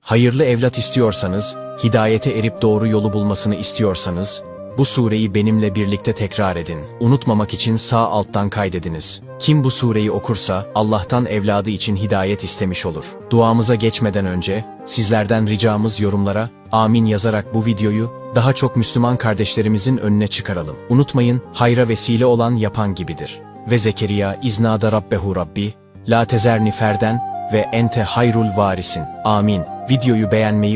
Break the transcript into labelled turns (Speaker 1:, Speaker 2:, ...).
Speaker 1: Hayırlı evlat istiyorsanız, hidayete erip doğru yolu bulmasını istiyorsanız, bu sureyi benimle birlikte tekrar edin. Unutmamak için sağ alttan kaydediniz. Kim bu sureyi okursa, Allah'tan evladı için hidayet istemiş olur. Duamıza geçmeden önce, sizlerden ricamız yorumlara, amin yazarak bu videoyu, daha çok Müslüman kardeşlerimizin önüne çıkaralım. Unutmayın, hayra vesile olan yapan gibidir. Ve Zekeriya iznada Rabbehu Rabbi, la tezerni ferden ve ente hayrul varisin. Amin. Videoyu beğenmeyi